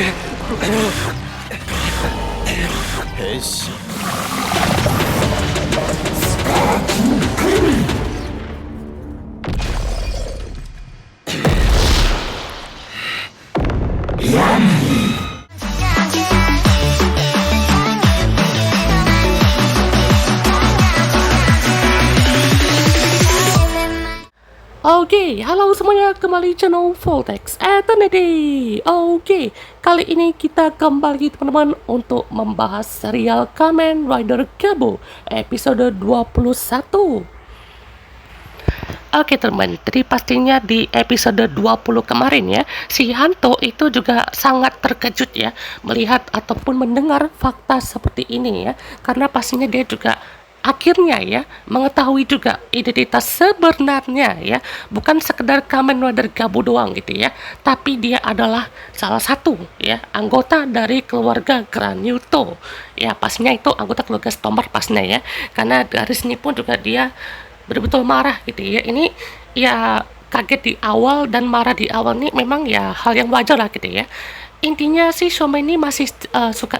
変身。Oke, halo semuanya, kembali channel Voltex Eternity. Oke, kali ini kita kembali teman-teman untuk membahas serial Kamen Rider Gabo episode 21. Oke teman, jadi pastinya di episode 20 kemarin ya, si Hanto itu juga sangat terkejut ya melihat ataupun mendengar fakta seperti ini ya, karena pastinya dia juga akhirnya ya mengetahui juga identitas sebenarnya ya, bukan sekedar Kamen Rider Gabo doang gitu ya, tapi dia adalah salah satu ya anggota dari keluarga Granuto ya, pastinya itu anggota keluarga Stomper pastinya ya, karena dari sini pun juga dia betul-betul marah gitu ya. Ini ya kaget di awal dan marah di awal nih memang ya hal yang wajar lah gitu ya. Intinya sih Shoma ini masih suka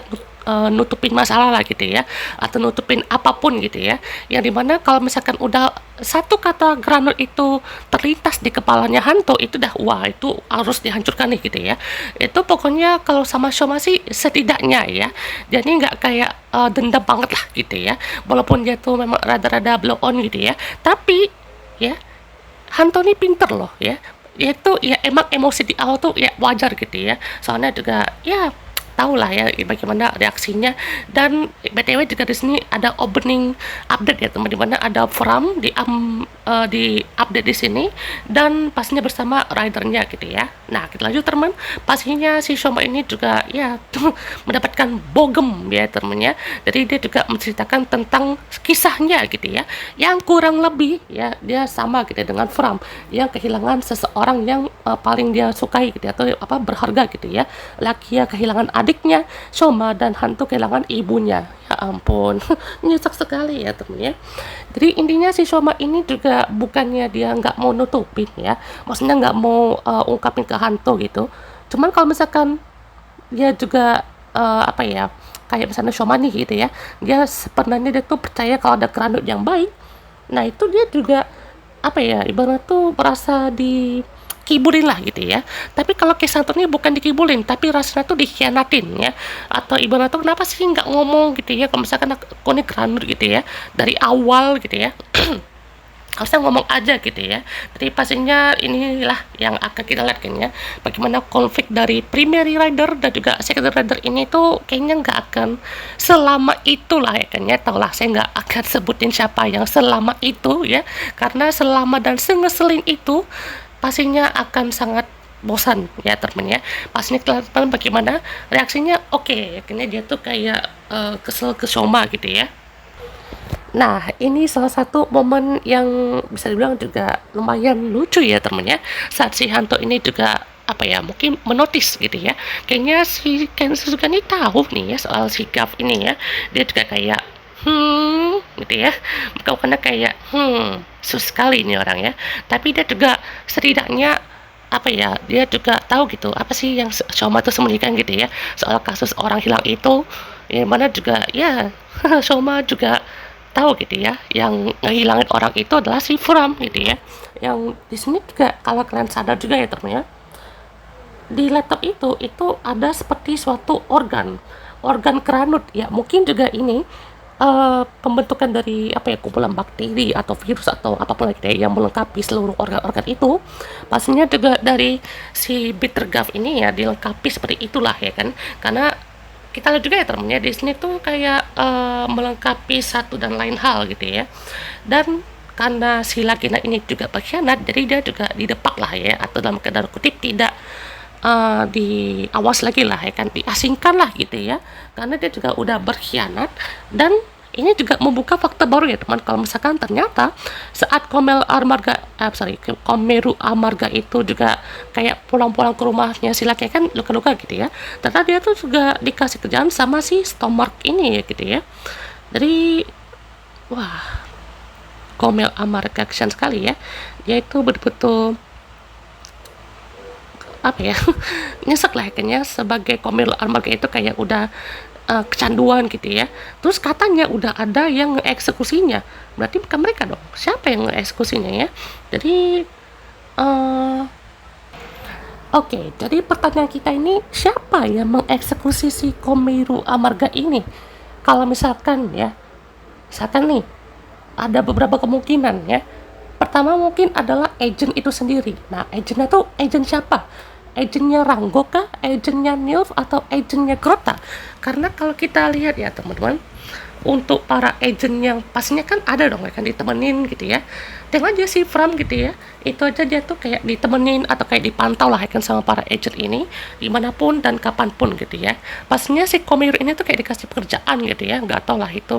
nutupin masalah lah gitu ya, atau nutupin apapun gitu ya, yang dimana kalau misalkan udah satu kata granul itu terlintas di kepalanya Hanto, itu dah wah itu harus dihancurkan nih gitu ya. Itu pokoknya kalau sama Shoma sih setidaknya ya, jadi nggak kayak dendam banget lah gitu ya, walaupun dia tuh memang rada-rada blow on gitu ya, tapi ya Hanto ini pinter loh ya, itu ya emang emosi di awal tuh ya wajar gitu ya, soalnya juga ya tahu lah ya bagaimana reaksinya. Dan btw juga di sini ada opening update ya teman, dimana ada Fram di update di sini dan pastinya bersama ridernya gitu ya. Nah kita lanjut teman, pastinya si Shoma ini juga ya mendapatkan bogem ya temennya, jadi dia juga menceritakan tentang kisahnya gitu ya, yang kurang lebih ya dia sama gitu ya dengan Fram yang kehilangan seseorang yang paling dia sukai gitu ya, atau apa berharga gitu ya. Lakia kehilangan adiknya Shoma dan Hantu kehilangan ibunya. Ya ampun, nyesek sekali ya temen ya. Jadi intinya si Shoma ini juga bukannya dia nggak mau nutupin ya, maksudnya nggak mau ungkapin ke Hantu gitu. Cuman kalau misalkan dia juga apa ya, kayak misalnya Shoma nih gitu ya, dia sebenarnya dia tuh percaya kalau ada Granut yang baik. Nah itu dia juga apa ya, ibarat tuh merasa dikibulin lah gitu ya. Tapi kalau Kisanto ini bukan dikibulin, tapi rasanya tuh dikhianatin ya. Atau ibarat tuh kenapa sih nggak ngomong gitu ya, kalau misalkan aku nih Granut gitu ya dari awal gitu ya. Harusnya ngomong aja gitu ya. Jadi pastinya inilah yang akan kita lihat kan ya, bagaimana konflik dari primary rider dan juga secondary rider ini tuh kayaknya nggak akan selama itulah ya kan ya. Tau lah, saya nggak akan sebutin siapa yang selama itu ya, karena selama dan sengeselin itu pastinya akan sangat bosan ya temen ya. Pastinya kita lihat bagaimana reaksinya. Oke, akhirnya dia tuh kayak kesel ke Shoma gitu ya. Nah, ini salah satu momen yang bisa dibilang juga lumayan lucu ya temennya, saat si Hanto ini juga apa ya, mungkin menotis gitu ya. Kayaknya si Ken Suzuka ini tahu nih ya soal si Gav ini ya. Dia juga kayak gitu ya. Bukannya kayak sus sekali ini orang ya. Tapi dia juga setidaknya apa ya, dia juga tahu gitu apa sih yang Shoma tuh sembunyikan gitu ya soal kasus orang hilang itu, yang mana juga ya Shoma juga tahu gitu ya, yang ngehilangin orang itu adalah si Fram gitu ya. Yang di sini juga kalau kalian sadar juga ya teman ya, di laptop itu ada seperti suatu organ Granut ya, mungkin juga ini pembentukan dari apa ya, kumpulan bakteri atau virus atau apapun lagi deh yang melengkapi seluruh organ-organ itu. Pastinya juga dari si Bitter Gav ini ya dilengkapi seperti itulah ya kan, karena kita lihat juga ya temennya di sini tuh kayak melengkapi satu dan lain hal gitu ya. Dan karena si Lagina ini juga berkhianat, jadi dia juga didepak lah ya, atau dalam tanda kutip tidak diawas lagi lah ya kan, diasingkan lah gitu ya, karena dia juga udah berkhianat. Dan ini juga membuka fakta baru ya teman, kalau misalkan ternyata saat Komeru Amarga itu juga kayak pulang-pulang ke rumahnya si laki kan luka-luka gitu ya, ternyata dia tuh juga dikasih kerjaan sama si Stomach ini ya gitu ya. Jadi wah, Komel Amarga kesian sekali ya, dia itu betul-betul apa ya, nyesek lah kayaknya sebagai Komeru Amarga itu kayak udah kecanduan gitu ya. Terus katanya udah ada yang ngeeksekusinya. Berarti bukan mereka dong. Siapa yang ngeeksekusinya ya? Jadi eh oke, jadi pertanyaan kita ini siapa yang mengeksekusi si Komeru Amarga ini? Kalau misalkan nih ada beberapa kemungkinan ya. Pertama mungkin adalah agent itu sendiri. Nah, agentnya tuh agent siapa? Agentnya Rango kah? Agentnya Nilf atau agentnya Grota? Karena kalau kita lihat ya teman-teman, untuk para agent yang pastinya kan ada dong ya kan ditemenin gitu ya. Tengok aja si Fram gitu ya, itu aja dia tuh kayak ditemenin atau kayak dipantau lah ya kan sama para agent ini dimanapun dan kapanpun gitu ya. Pastinya si Komeru ini tuh kayak dikasih pekerjaan gitu ya, nggak tau lah itu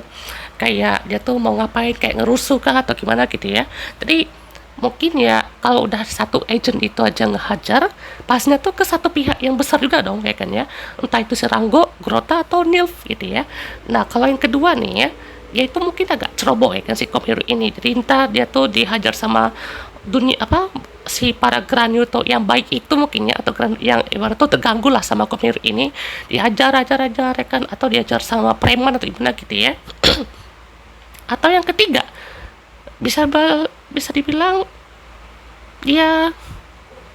kayak dia tuh mau ngapain, kayak ngerusuh kah atau gimana gitu ya. Jadi mungkin ya kalau udah satu agent itu aja ngehajar, pasnya tuh ke satu pihak yang besar juga dong ya kan ya, entah itu si Rango, Grota atau Nilf gitu ya. Nah kalau yang kedua nih ya, dia itu mungkin agak ceroboh ya kan si Komeru ini, jadi entah dia tuh dihajar sama dunia apa, si para Granito yang baik itu mungkin ya, atau yang ibarat tuh terganggu lah sama Komeru ini, dihajar ajar ya kan, atau diajar sama preman atau gimana gitu ya. Atau yang ketiga bisa dibilang dia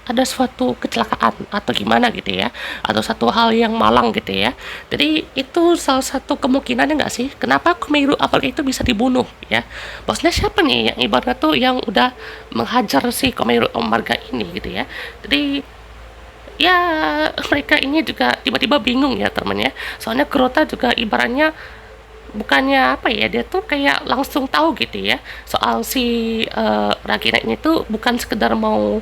ada suatu kecelakaan atau gimana gitu ya, atau satu hal yang malang gitu ya. Jadi itu salah satu kemungkinannya nggak sih kenapa Komeru Amarga itu bisa dibunuh ya. Bosnya siapa nih yang ibaratnya tuh yang udah menghajar si Komeru Amarga ini gitu ya. Jadi ya mereka ini juga tiba-tiba bingung ya temen ya, soalnya Grota juga ibaratnya bukannya apa ya, dia tuh kayak langsung tahu gitu ya soal si Ragina ini tuh bukan sekedar mau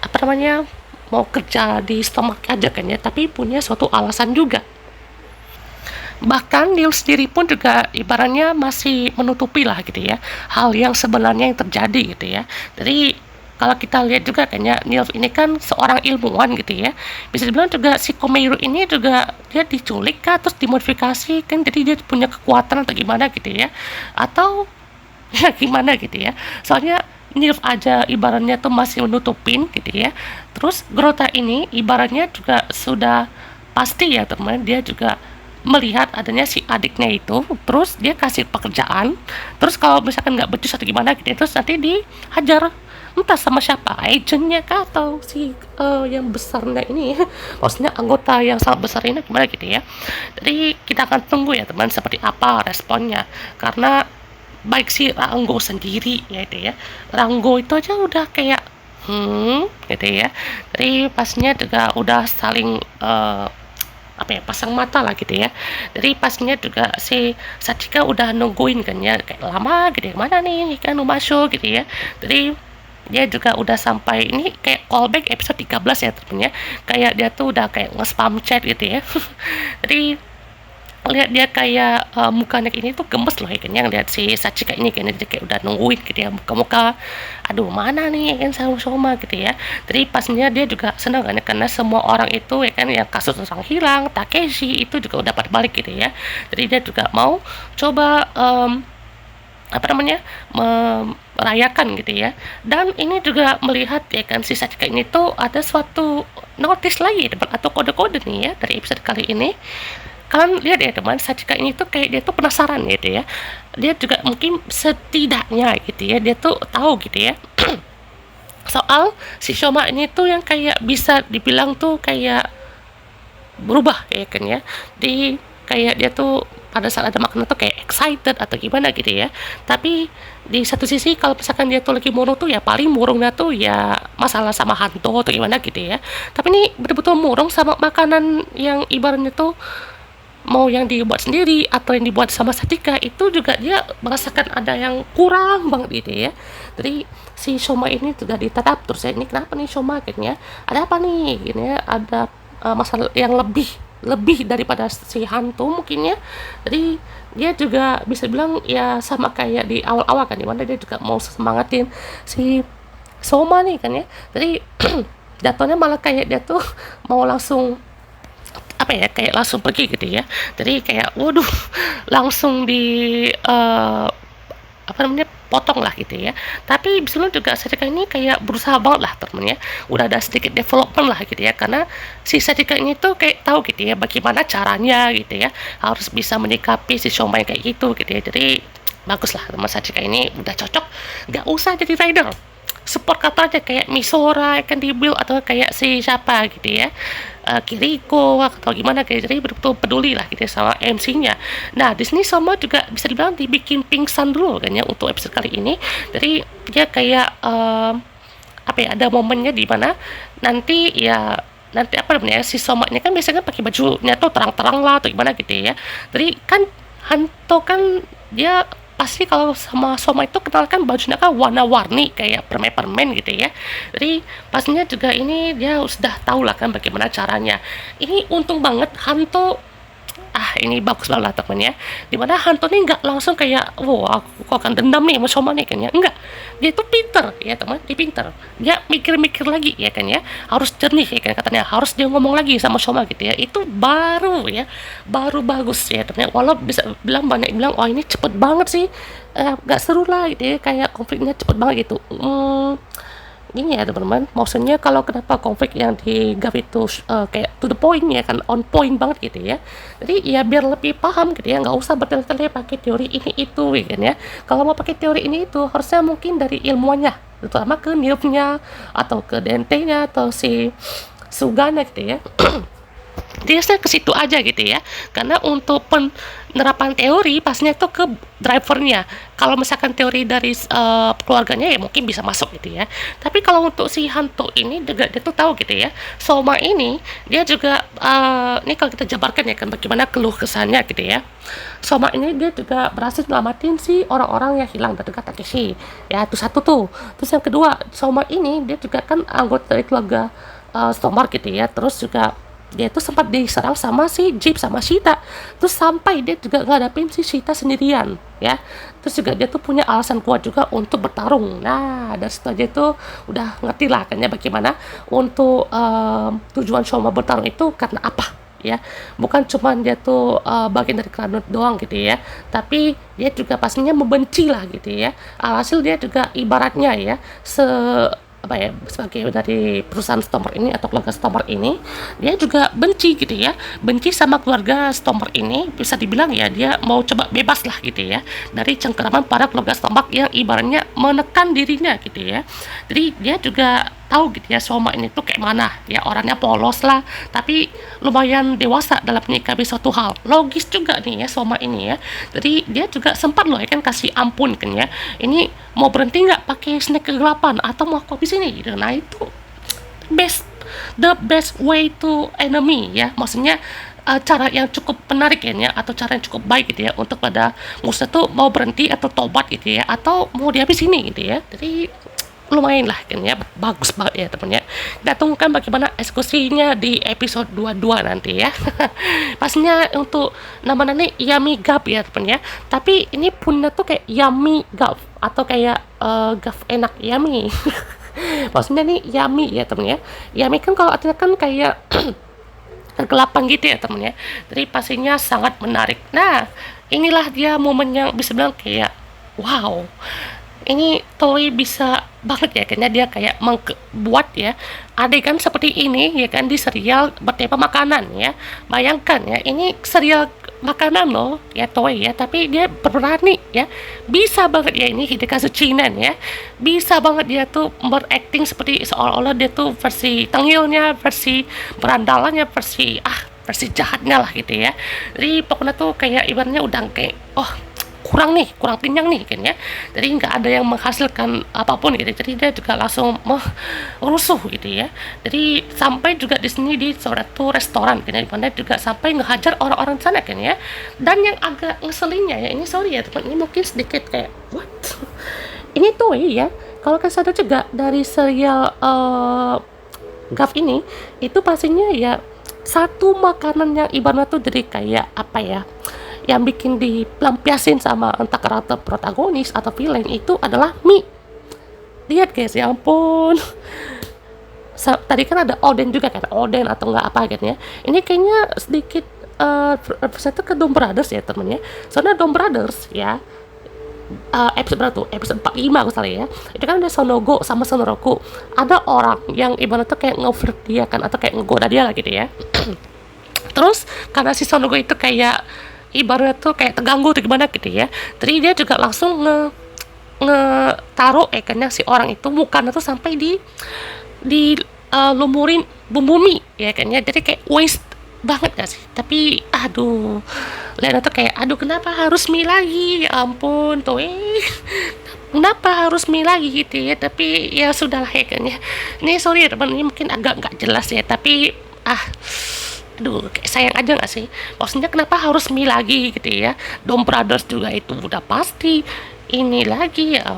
apa namanya, mau kerja di stomach aja kan ya, tapi punya suatu alasan juga. Bahkan Neil sendiri pun juga ibaratnya masih menutupi lah gitu ya hal yang sebenarnya yang terjadi gitu ya. Jadi kalau kita lihat juga kayaknya Neil ini kan seorang ilmuwan gitu ya, bisa dibilang juga si Komeru ini juga dia diculik kah terus dimodifikasi kan, jadi dia punya kekuatan atau gimana gitu ya, atau ya gimana gitu ya. Soalnya Nilf aja ibaratnya tuh masih menutupin gitu ya, terus Grota ini ibaratnya juga sudah pasti ya teman, dia juga melihat adanya si adiknya itu, terus dia kasih pekerjaan, terus kalau misalkan nggak becus atau gimana gitu, terus nanti dihajar entah sama siapa, agentnya kah atau si yang besarnya ini maksudnya anggota yang sangat besar ini gimana gitu ya. Jadi kita akan tunggu ya teman seperti apa responnya, karena baik si Ranggo sendiri ya itu ya, Ranggo itu aja udah kayak gitu ya. Jadi pasnya juga udah saling apa ya, pasang mata lah gitu ya. Jadi pasnya juga si Sachika udah nungguin kan ya, kayak lama gitu ya, mana nih kan masuk gitu ya. Jadi dia juga udah sampai ini kayak callback episode 13 ya temennya, kayak dia tuh udah kayak nge-spam chat gitu ya. Jadi lihat dia kayak mukanya ini tuh gemes loh ya kan, yang lihat si Sachika ini kayaknya dia kayak udah nungguin gitu ya, muka-muka aduh mana nih kan sama gitu ya. Jadi pasnya dia juga senang kan ya, karena semua orang itu ya kan yang kasus orang hilang Takeshi itu juga udah pada balik gitu ya. Jadi dia juga mau coba apa namanya, merayakan gitu ya. Dan ini juga melihat ya kan si Sachika ini tuh ada suatu notice lagi atau kode-kode nih ya dari episode kali ini. Kalian lihat ya teman, Sachika ini tuh kayak dia tuh penasaran gitu ya, dia juga mungkin setidaknya gitu ya, dia tuh tahu gitu ya soal si Shoma ini tuh yang kayak bisa dibilang tuh kayak berubah ya kan ya. Di kayak dia tuh pada saat ada makanan tuh kayak excited atau gimana gitu ya, tapi di satu sisi kalau misalkan dia tuh lagi murung tuh ya paling murungnya tuh ya masalah sama hantu atau gimana gitu ya. Tapi ini betul-betul murung sama makanan yang ibaratnya tuh mau yang dibuat sendiri atau yang dibuat sama Satika, itu juga dia merasakan ada yang kurang banget gitu ya. Jadi si Shoma ini sudah ditatap terus ya, ini kenapa nih Shoma kayaknya ada apa nih gini ya, ada masalah yang lebih lebih daripada si hantu mungkin ya. Jadi dia juga bisa bilang ya sama kayak di awal-awal kan, dimana dia juga mau semangatin si Shoma nih kan ya. Jadi jatuhnya malah kayak dia tuh mau langsung apa ya, kayak langsung pergi gitu ya. Jadi kayak waduh langsung di apa namanya, potong lah gitu ya. Tapi sebelum juga Sadika ini kayak berusaha banget lah temennya, udah ada sedikit development lah gitu ya, karena si Sadika ini tuh kayak tahu gitu ya bagaimana caranya gitu ya, harus bisa menyikapi si Shomai kayak gitu ya. Jadi bagus lah teman Sadika ini udah cocok, nggak usah jadi rider, support kata aja kayak Misora akan dibuild atau kayak si siapa gitu ya, Kiriko atau gimana kayak, jadi betul-betul peduli lah gitu ya sama MC-nya. Nah di sini Soma juga bisa dibilang dibikin pingsan dulu kan ya untuk episode kali ini. Jadi dia kayak apa ya, ada momennya di mana nanti apa namanya si Soma ini kan biasanya pakai bajunya tuh terang-terang lah atau gimana gitu ya. Jadi kan Hanto kan dia pasti kalau sama Soma itu kenal kan bajunya kan warna-warni kayak permen-permen gitu ya. Jadi pastinya juga ini dia sudah tahu lah kan bagaimana caranya. Ini untung banget Hanto, ini bagus banget lah temennya, dimana Hanto nih nggak langsung kayak wow aku akan dendam nih sama Soma nih kan ya, enggak, dia tuh pinter ya teman, dia pinter, dia mikir-mikir lagi ya kan ya, harus jernih ya kan katanya, harus dia ngomong lagi sama Soma gitu ya, itu baru ya, baru bagus ya teman, walau bisa bilang banyak bilang wah ini cepet banget sih, nggak seru lah gitu ya, kayak konfliknya cepet banget gitu. Gini ya teman-teman, maksudnya kalau kenapa konflik yang di GAF itu kayak to the point ya kan, on point banget gitu ya, jadi ya biar lebih paham gitu ya, nggak usah bertele-tele pakai teori ini itu ya kan ya. Kalau mau pakai teori ini itu harusnya mungkin dari ilmuannya, terutama ke Nilf-nya atau ke Dente-nya atau si Sugana gitu ya. Dia ke situ aja gitu ya, karena untuk penerapan teori pastinya itu ke drivernya. Kalau misalkan teori dari keluarganya ya mungkin bisa masuk gitu ya, tapi kalau untuk si Hanto ini juga dia tuh tahu gitu ya, Soma ini dia juga ini kalau kita jabarkan ya kan bagaimana keluh kesahnya gitu ya, Soma ini dia juga berhasil selamatin si orang-orang yang hilang dari Takeshi ya, itu satu tuh. Terus yang kedua, Soma ini dia juga kan anggota dari keluarga Stormmark gitu ya, terus juga dia tuh sempat diserang sama si Jeep sama Shita, terus sampai dia juga ngadapin si Shita sendirian ya, terus juga dia tuh punya alasan kuat juga untuk bertarung. Nah dari situ aja tuh udah ngerti lah kan ya bagaimana untuk tujuan Soma bertarung itu karena apa ya, bukan cuma dia tuh bagian dari klan doang gitu ya, tapi dia juga pastinya membenci lah gitu ya. Alhasil dia juga ibaratnya ya apa ya, sebagai dari perusahaan Stormmark ini atau keluarga Stormmark ini, dia juga benci gitu ya, benci sama keluarga Stormmark ini, bisa dibilang ya dia mau coba bebas lah gitu ya dari cengkeraman para keluarga Stormmark yang ibaratnya menekan dirinya gitu ya. Jadi dia juga tahu gitu ya Soma ini tuh kayak mana ya, orangnya polos lah tapi lumayan dewasa dalam menyikapi suatu hal, logis juga nih ya Soma ini ya. Jadi dia juga sempat loh ya kan kasih ampun kan ya, ini mau berhenti nggak pakai snack kegelapan atau mau aku habis ini gitu. Nah itu the best way to enemy ya, maksudnya cara yang cukup menarik ya, atau cara yang cukup baik gitu ya untuk pada musuh tuh mau berhenti atau tobat gitu ya, atau mau dihabis ini gitu ya. Jadi lumayan lah kan ya, bagus banget ya temennya. Kita tunggu kan bagaimana eksekusinya di episode 22 nanti ya. Pastinya untuk nama nanti Yami Gap ya temennya, tapi ini punya tuh kayak Yami Gap atau kayak Gap enak Yami. Maksudnya nih Yami ya temennya, Yami kan kalau artinya kan kayak kegelapan gitu ya temennya, jadi pastinya sangat menarik. Nah inilah dia momen yang bisa bilang kayak wow, ini Toei bisa banget ya, kayaknya dia kayak membuat ya adegan seperti ini ya kan di serial bertema makanan ya. Bayangkan ya, ini serial makanan loh ya Toei ya, tapi dia berani ya, bisa banget ya ini Hidekazu Chinen ya, bisa banget dia tuh berakting seperti seolah-olah dia tuh versi tengilnya, versi berandalannya, versi jahatnya lah gitu ya. Jadi pokoknya tuh kayak ibaratnya udah kayak kurang kenyang nih kan ya, jadi nggak ada yang menghasilkan apapun gitu, jadi dia juga langsung rusuh gitu ya. Jadi sampai juga di sini di suatu restoran kan ya, dimana juga sampai ngehajar orang-orang sana kan ya. Dan yang agak ngeselinnya ya, ini sorry ya teman, ini mungkin sedikit kayak what ini tuh ya, kalau kan sadar juga dari serial GAF ini itu pastinya ya satu makanan yang ibaratnya tuh jadi kayak apa ya, yang bikin dilampiasin sama entah karakter protagonis atau villain itu adalah mie. Lihat guys, ya ampun. Tadi kan ada oden juga kan, oden atau enggak apa gitu ya. Ini kayaknya sedikit represent ke Dom Brothers ya temennya. Soalnya Dom Brothers ya episode berapa tuh, episode 45 aku salah ya, itu kan ada Sonogo sama Sonoroku, ada orang yang ibaratnya kayak nge-flirt dia kan, atau kayak ngegoda dia lah gitu ya. Terus karena si Sonogo itu kayak ibaratnya tuh kayak terganggu atau gimana gitu ya, jadi dia juga langsung taruh ikannya si orang itu mukanya tuh sampai di lumurin bumbu mie ya kan ya, jadi kayak waste banget gak sih. Tapi aduh, Lena tuh kayak aduh kenapa harus mie lagi, ya ampun tuh kenapa harus mie lagi gitu ya. Tapi ya sudahlah ya kan ya, ini sorry ya teman, ini mungkin agak nggak jelas ya, tapi aduh kayak sayang aja gak sih, maksudnya kenapa harus mie lagi gitu ya. Dom Brothers juga itu udah pasti ini lagi ya.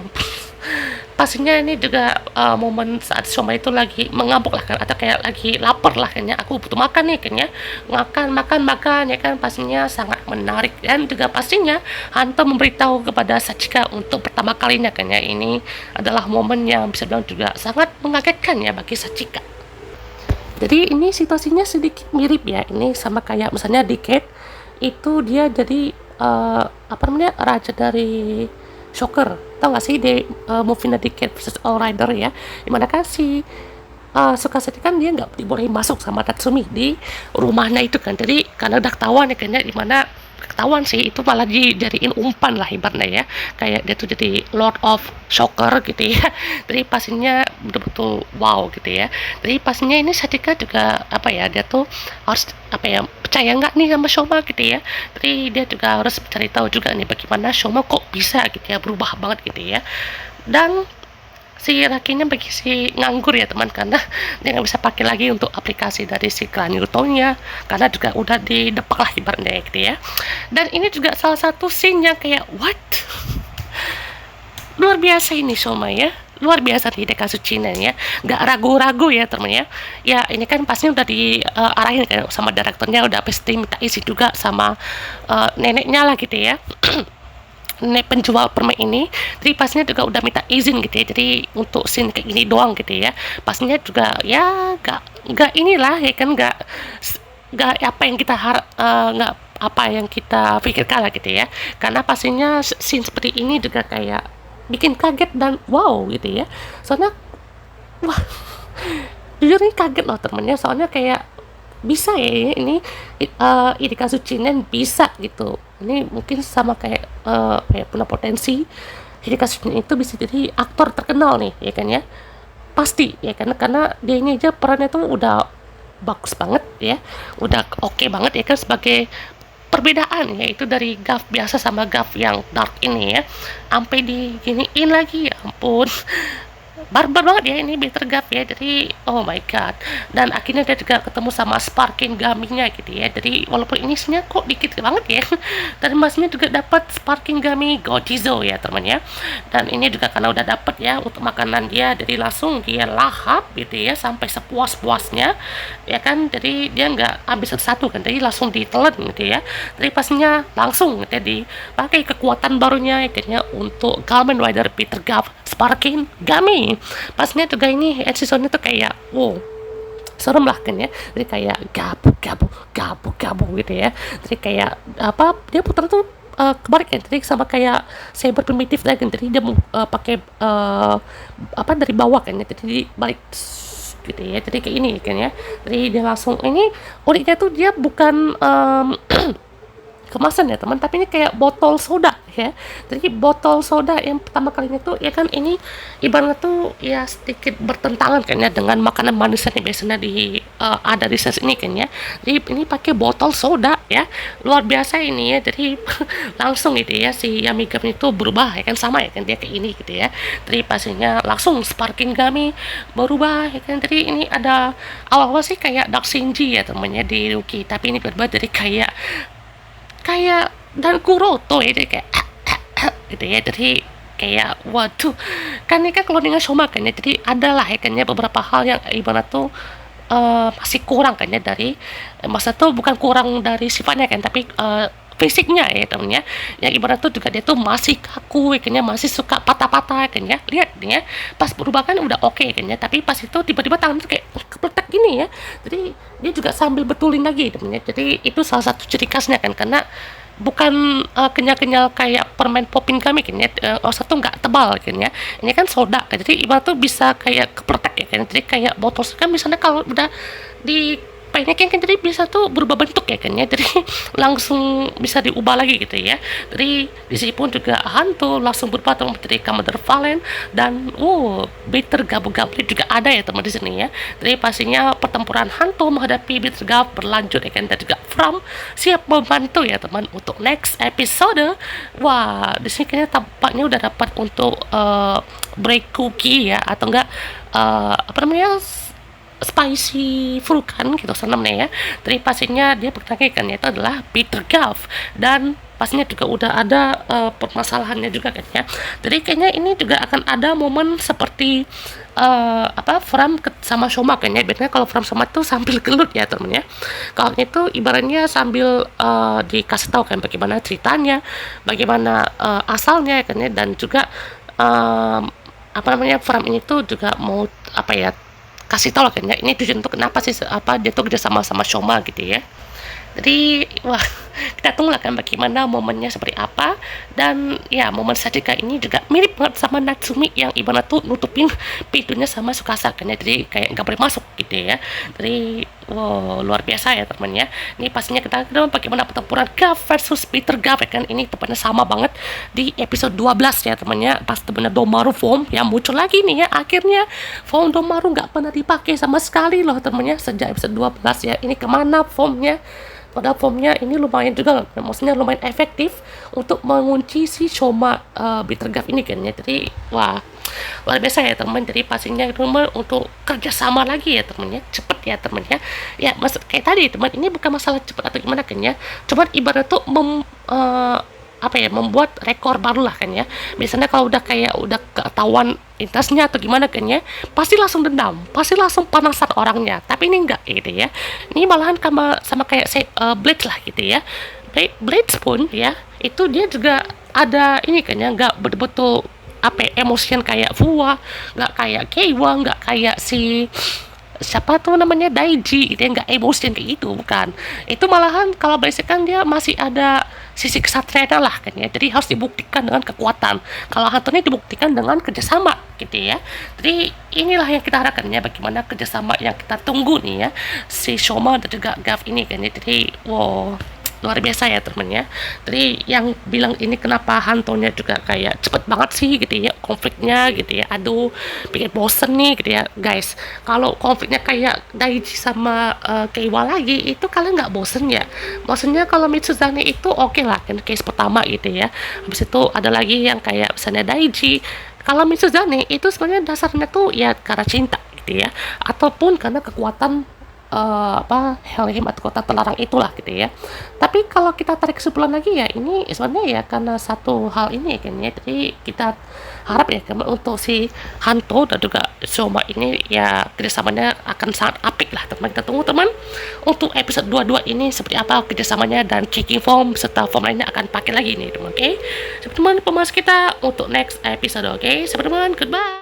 Pastinya ini juga momen saat Shoma itu lagi mengamuk lah kan, atau kayak lagi lapar lah kayaknya, aku butuh makan nih kayaknya, makan ya kan. Pastinya sangat menarik, dan juga pastinya Hanto memberitahu kepada Sachika untuk pertama kalinya kayaknya. Ini adalah momen yang bisa bilang juga sangat mengagetkan ya bagi Sachika. Jadi ini situasinya sedikit mirip ya, ini sama kayak misalnya di Cat itu dia jadi apa namanya, raja dari Shocker, tau gak sih di movie The Cat vs All Rider ya, dimana kan si Sukaseki kan dia nggak boleh masuk sama Tatsumi di rumahnya itu kan, jadi karena udah ketahuan ya kayaknya, dimana ketahuan sih itu malah dijadiin umpan lah ibaratnya ya, kayak dia tuh jadi Lord of Shocker gitu ya. Jadi pastinya betul-betul wow gitu ya. Jadi pastinya ini Sadika juga apa ya, dia tuh harus apa ya, percaya nggak nih sama Shoma gitu ya. Jadi dia juga harus cari tahu juga nih bagaimana Shoma kok bisa gitu ya berubah banget gitu ya. Dan si rakinya bagi si nganggur ya teman, karena dia nggak bisa pakai lagi untuk aplikasi dari si Newtonnya, karena juga udah didepak lah ibaratnya gitu ya. Dan ini juga salah satu scene yang kayak what, luar biasa ini Shoma ya, luar biasa nih Dekatsu Cina ya, nggak ragu-ragu ya teman ya. Ya ini kan pasti udah diarahin kan sama direkturnya, udah pasti minta isi juga sama neneknya lah gitu ya. Nenek penjual permen ini, jadi pastinya juga udah minta izin gitu ya, jadi untuk scene kayak gini doang gitu ya. Pastinya juga ya nggak inilah ya kan, nggak apa yang kita nggak apa yang kita pikirkan lah gitu ya, karena pastinya scene seperti ini juga kayak bikin kaget dan wow gitu ya. Soalnya wah, jujur ini kaget loh temennya, soalnya kayak bisa ya ini Hidekazu Chinen bisa gitu. Ini mungkin sama kayak kayak punya potensi, Hidekazu Chinen itu bisa jadi aktor terkenal nih ya kan ya, pasti ya kan, karena dia ini aja perannya tuh udah bagus banget ya, udah oke banget ya kan, sebagai perbedaan ya itu dari Gav biasa sama Gav yang dark ini ya, sampai diginiin lagi ya ampun, barbar banget ya ini Bitter Gap ya. Jadi oh my god, dan akhirnya dia juga ketemu sama Sparking Gaminya gitu ya. Jadi walaupun ini sebenarnya kok dikit banget ya, dan masnya juga dapat Sparking Gami Gojizo ya teman ya. Dan ini juga karena udah dapat ya untuk makanan dia, jadi langsung dia lahap gitu ya sampai sepuas-puasnya ya kan. Jadi dia nggak habis satu kan, jadi langsung ditelan gitu ya. Jadi pastinya langsung jadi pakai kekuatan barunya ya untuk Kamen Rider Bitter Gap Sparking Gami. Pasnya juga ini episode itu kayak wow, serem lah kan ya, jadi kayak gabu gitu ya. Jadi kayak apa, dia putar tuh kebalik kan, jadi sama kayak Saber Primitive Dragon, jadi dia pakai apa dari bawah kan ya, jadi balik gitu ya, jadi kayak ini kan ya. Jadi dia langsung ini uniknya tuh dia bukan kemasan ya teman, tapi ini kayak botol soda ya. Jadi botol soda yang pertama kalinya tuh ya kan, ini ibaratnya tuh ya sedikit bertentangan kan ya dengan makanan manis yang biasanya ada di ses ini kan ya. Jadi ini pakai botol soda ya, luar biasa ini ya. Jadi langsung gitu ya si Yami Gami itu berubah ya kan, sama ya kan dia kayak ini gitu ya. Jadi pastinya langsung Sparking Gami berubah ya kan. Jadi ini ada awal-awal sih kayak Dark Shinji ya temannya di Ruki, tapi ini berubah dari kayak dan Kuroto ya, jadi kayak gitu ya. Jadi kayak waduh, kan ini kan kalau dengan Shoma kan ya, jadi adalah ya kan ya beberapa hal yang ibarat tuh masih kurang kan ya dari maksudnya tuh bukan kurang dari sifatnya kan, tapi fisiknya ya temennya, yang ibarat tuh juga dia tuh masih kaku ya kan ya, masih suka patah-patah kan ya. Lihat nih ya, pas berubah kan udah oke kan ya, tapi pas itu tiba-tiba tangan tuh kayak kepletek gini ya. Jadi dia juga sambil betulin lagi temennya, jadi itu salah satu ciri khasnya kan, karena bukan kenyal-kenyal kayak permen popping kami kan ya, satu nggak tebal kan ya, ini kan soda kan, jadi ibarat tuh bisa kayak kepletek ya kan, jadi kayak botol kan misalnya kalau udah di penyekin kan jadi bisa tuh berubah bentuk ya kan ya, jadi langsung bisa diubah lagi gitu ya. Jadi di sini pun juga hantu langsung berubah menjadi Commander Valen, dan Bitter Gabli juga ada ya teman di sini ya. Jadi pastinya pertempuran hantu menghadapi Bitter Gab berlanjut ya kan, dan juga From siap membantu ya teman untuk next episode. Wah, di sini kayaknya tampaknya udah dapat untuk break cookie ya, atau enggak apa namanya, spicy vulkan gitu namanya ya. Jadi pastinya dia bertanya itu adalah Peter Gav, dan pastinya juga udah ada permasalahannya juga kan ya. Jadi kayaknya ini juga akan ada momen seperti Fram sama Shoma kan ya. Biasanya kalau Fram sama itu sambil gelut ya temennya. Kalau itu ibaratnya sambil dikasih tahu kan bagaimana ceritanya, bagaimana asalnya kan ya, dan juga Fram ini tuh juga mau kasih tau lah kan ya, ini tujuan untuk kenapa sih dia tuh kerja sama Shoma gitu ya. Jadi wah, kita tunggu lah kan bagaimana momennya seperti apa. Dan ya, momen Sajika ini juga mirip banget sama Natsumi yang ibarat tuh nutupin pintunya sama Tsukasa kan ya, jadi kayak nggak boleh masuk gitu ya. Jadi luar biasa ya teman ya. Ini pastinya kita tahu bagaimana pertempuran Gav versus Peter Gav ya kan. Ini tepatnya sama banget di episode 12 ya temannya, pas temennya Domaru form yang muncul lagi nih ya. Akhirnya form Domaru nggak pernah dipakai sama sekali loh temannya sejak episode 12 ya. Ini kemana formnya? Pada formnya ini lumayan juga, maksudnya lumayan efektif untuk mengunci si Shoma Bitter Gav ini kan ya. Jadi wah, luar biasa ya teman. Jadi pastinya teman untuk kerjasama lagi ya teman ya, cepet ya teman ya. Ya kayak tadi teman, ini bukan masalah cepet atau gimana kan ya, cuman ibarat tuh membuat rekor baru lah kan ya. Biasanya kalau udah ketahuan intasnya atau gimana kan ya, pasti langsung dendam, pasti langsung panasan orangnya. Tapi ini enggak gitu ya. Ini malahan sama kayak Blades lah gitu ya. Blades pun ya, itu dia juga ada ini kan ya, nggak betul-betul emosian kayak Fuwa, nggak kayak Keiwa, nggak kayak si siapa tuh namanya Daiji gitu ya, nggak emosian kayak gitu, bukan. Itu malahan kalau basic kan dia masih ada sisi kesatriaan lah kan ya, jadi harus dibuktikan dengan kekuatan. Kalau hantunya dibuktikan dengan kerjasama gitu ya. Jadi inilah yang kita harapkan ya, bagaimana kerjasama yang kita tunggu nih ya, si Shoma dan juga Gav ini kan ya. Jadi luar biasa ya temen ya. Jadi yang bilang ini kenapa hantunya juga kayak cepet banget sih gitu ya konfliknya gitu ya, aduh bikin bosen nih gitu ya guys. Kalau konfliknya kayak Daiji sama Keiwa lagi, itu kalian nggak bosen ya? Maksudnya kalau Mitsuzane itu oke lah kan, case pertama gitu ya. Habis itu ada lagi yang kayak misalnya Daiji. Kalau Mitsuzane itu sebenarnya dasarnya tuh ya karena cinta gitu ya, ataupun karena kekuatan Helheim atau kota terlarang itulah gitu ya. Tapi kalau kita tarik kesimpulan lagi ya, ini sebenarnya ya karena satu hal ini kan ya. Jadi kita harap ya untuk si Hanto dan juga Shoma ini ya kerjasamanya akan sangat apik lah teman. Kita tunggu teman untuk episode 22 ini seperti apa kerjasamanya, dan kicking form serta form lainnya akan pakai lagi nih teman. Oke, teman pembahasan kita untuk next episode. Oke, teman, goodbye.